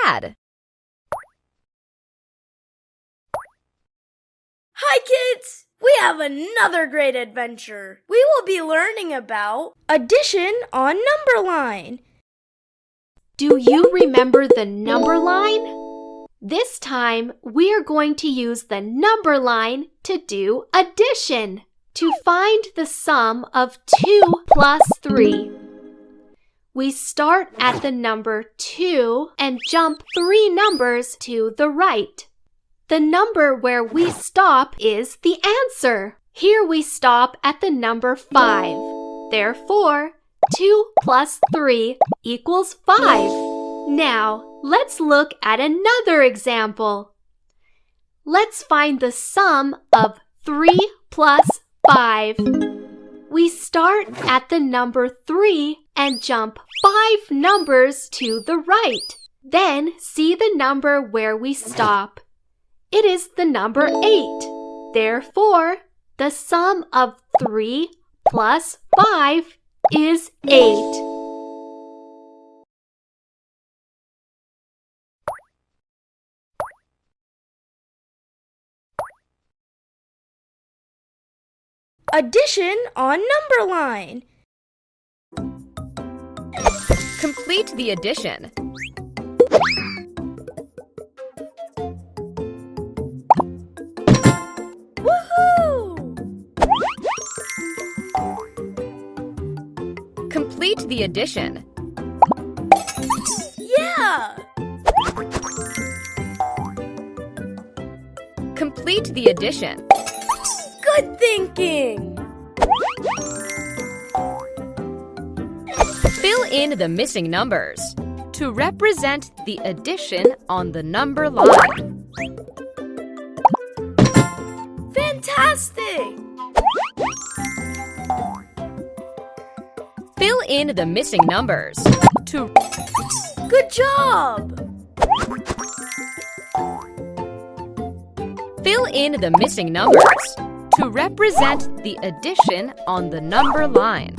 bad. Hi, kids! We have another great adventure. We will be learning about addition on number line. Do you remember the number line? This time, we are going to use the number line to do addition. To find the sum of 2 plus 3, we start at the number 2 and jump 3 numbers to the right. The number where we stop is the answer. Here we stop at the number 5. Therefore, 2 plus 3 equals 5. Now, let's look at another example. Let's find the sum of 3 plus 5. We start at the number 3 and jump 5 numbers to the right. Then see the number where we stop. It is the number 8. Therefore, the sum of 3 plus 5 is 8. Addition on number line. Complete the addition. Woohoo! Complete the addition. Yeah! Complete the addition. Good thinking! Fill in the missing numbers to represent the addition on the number line. Fantastic! Fill in the missing numbers to Good job! fill in the missing numbers to represent the addition on the number line.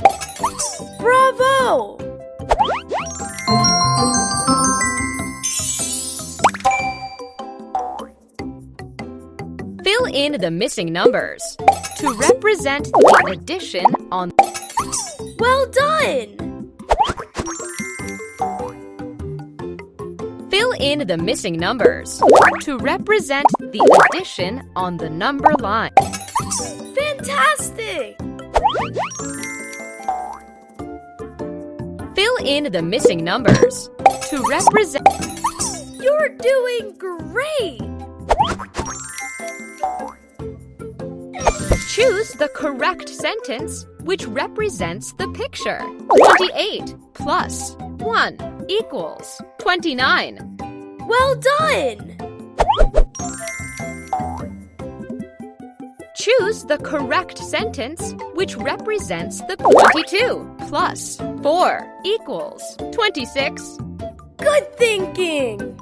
Bravo! Fill in the missing numbers to represent the addition on. Well done! Fill in the missing numbers to represent the addition on the number line. Fantastic! Fill in the missing numbers to represent. You're doing great! Choose the correct sentence which represents the picture. 28 plus 1 equals 29. Well done! Choose the correct sentence which represents the 22 plus 4 equals 26. Good thinking!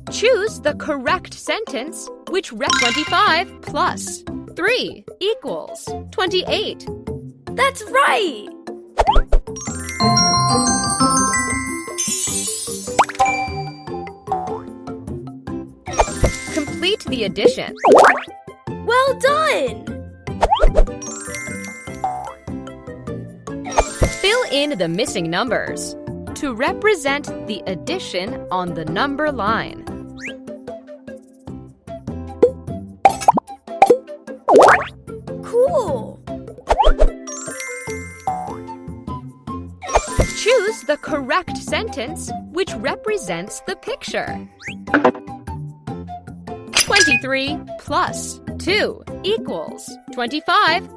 Choose the correct sentence which 25 plus 3 equals 28. That's right! Complete the addition. Well done! Fill in the missing numbers to represent the addition on the number line. Cool! Choose the correct sentence which represents the picture. 23 plus 2 equals 25.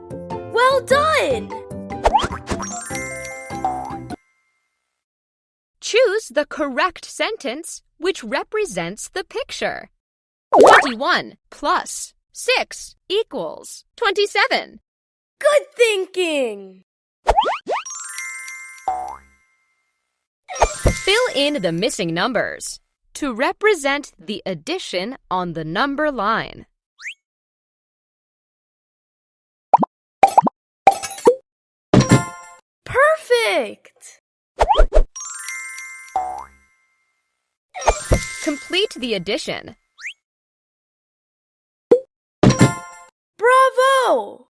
Well done! Choose the correct sentence which represents the picture. 21 plus 6 equals 27. Good thinking! Fill in the missing numbers to represent the addition on the number line. Perfect! complete the addition. Bravo!